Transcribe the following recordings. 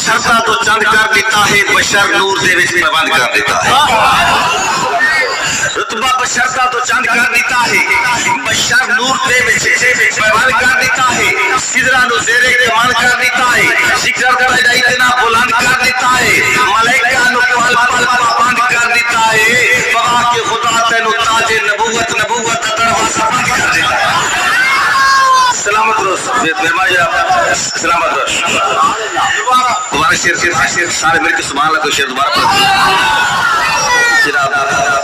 بشرتا تو چند کر دیتا ہے بشر نور دے وچ پابند کر دیتا ہے رتبہ بشرتا تو چند کر دیتا ہے بشر نور دے وچ پابند کر دیتا ہے سدرا نو زیرے کمان کر دیتا ہے ذکر درجہ اتنا بلند کر دیتا ہے ملائکہ نو پل پل پابند کر دیتا ہے بابا کے خدا تینو تاج نبوت دروازہ بند کر دیتا ہے سلامت روز مہربانی سلامت روز دوبارہ شیر سارے مل کے سبحان اللہ کو شیر دوبارہ پڑھ جناب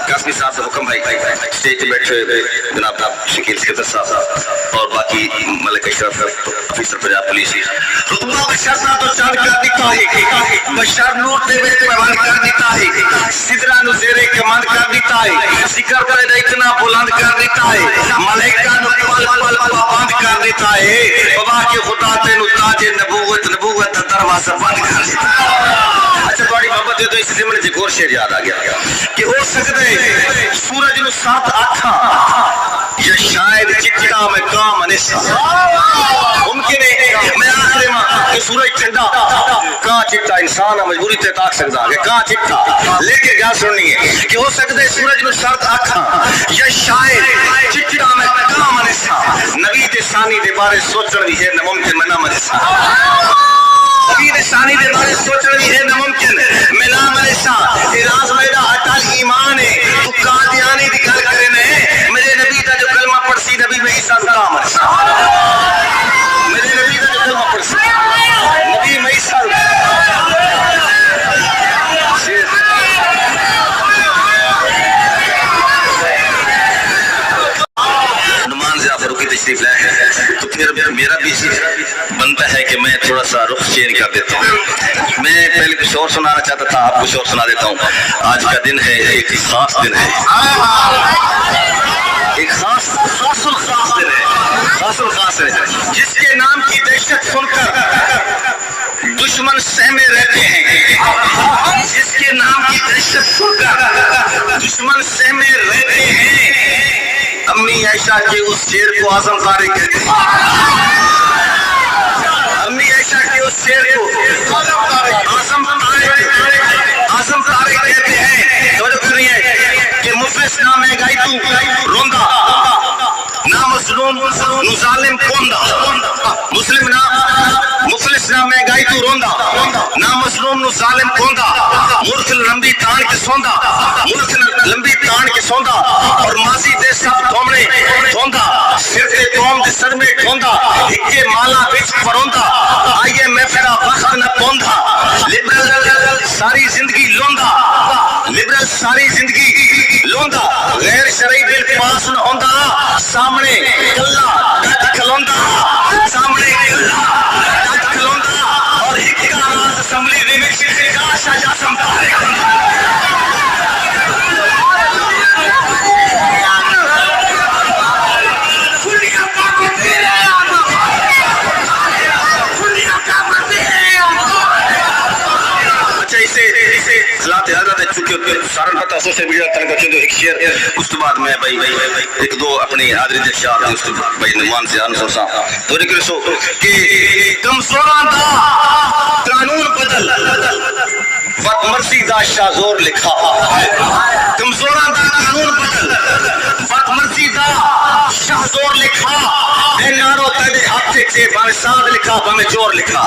قاسمی صاحب سے حکم بھائی اسٹیج پہ بیٹھے ہوئے جناب شکیل سکندر صاحب اور باقی ملک اشرف افیسر پنجاب پولیس رتبہ بشرتا تو چند کر دیتا ہے بشر نور دے وچ پابند کر دیتا ہے سدرا نو زیرے کمان کر دیتا ہے ذکر درجہ اتنا بلند کر دیتا ہے ملائکہ نو پل پل پابند کر دیتا ہے بابا کے خدا تینو تاج نبوت دروازہ بند کر دیتا ہے اچھا تھوڑی محبت دے تو اس سے مجھے ایک اور شعر یاد آ گیا کہ ہو سکتا ہے سورج نو 7 اکھاں یا شاید چٹا میں کام انسا ممکن ہے میں آخر ماں کہ سورج ٹھنڈا کہاں چٹا انسان مجبوری تے تاک سکتا کہ کہاں چٹا لیکن کیا سننی ہے کہ ہو سکتا ہے سورج نو 7 اکھاں یا شاید چٹا میں کام انسا نبی دے ثانی دے بارے سوچن بھی ہے ناممکن میں نہ مرسا نبی دے ثانی دے بارے سوچن بھی ہے ناممکن میں نہ مرسا راز میرا اٹل ایمان ہے تو قادیانی دی گل کرے نے میرے نبی دا جو کلمہ پڑھسی نبی میں عیسیٰ کا مرسا میرے نبی دا جو کلمہ پڑھسی نبی میں عیسیٰ فاروقی تشریف لائے ہیں تو پھر میرا بھی بنتا ہے کہ میں تھوڑا سا رخ چینج کر دیتا ہوں میں پہلے کچھ اور سنانا چاہتا تھا آپ کچھ اور سنا دیتا ہوں آج کا دن ہے ایک خاص دن ہے ایک خاص الخاص دن ہے خاص الخاص ہے جس کے نام کی دہشت سن کر دشمن سہمے رہتے ہیں جس کے نام کی دہشت سن کر دشمن سہمے رہتے ہیں امی عائشہ کے اس شیر کو اعظم طارق کہتے ہیں امی عائشہ کے اس شیر کو اعظم طارق کہتے ہیں توجہ کریے کہ مفلس نہ مہنگائی تو روندا نہ مظلوم نو ظالم کوندا مسلم نہ مفلس نہ مہنگائی تو روندا نہ مظلوم نو ظالم کوندا ملک لمبی تان کے سوندا ملک لمبی تان کے سوندا اور ماضی دے سب دومنے دھوندا سر تے قوم دے سر میں ڈھوندا اکے مالا وچ پروندا آئیے میں پھرا وقت نہ پوندا لبرل ساری زندگی لوندا لبرل ساری زندگی لوندا غیر شرعی بل پاس نہ ہوندا سامنے کلا ڈٹ کھلوندا سامنے کلا ڈٹ کھلوندا اور ایک راز اسمبلی دے وچ کاش آجا سمتا ہے سارن پتہ سوشل میڈیا تنگ چندو ایک شعر اس کے بعد میں بھائی ایک دو اپنی حاضری دے شعر اس کے بعد بھائی نمان سے آن سوسا تو نکلے سو کہ کمزوران دا قانون بدل وقت مرضی دا شاہ زور لکھا کمزوران دا قانون بدل وقت مرضی دا شاہ زور لکھا اے نارو تیرے ہاتھ سے بانے ساد لکھا بانے جور لکھا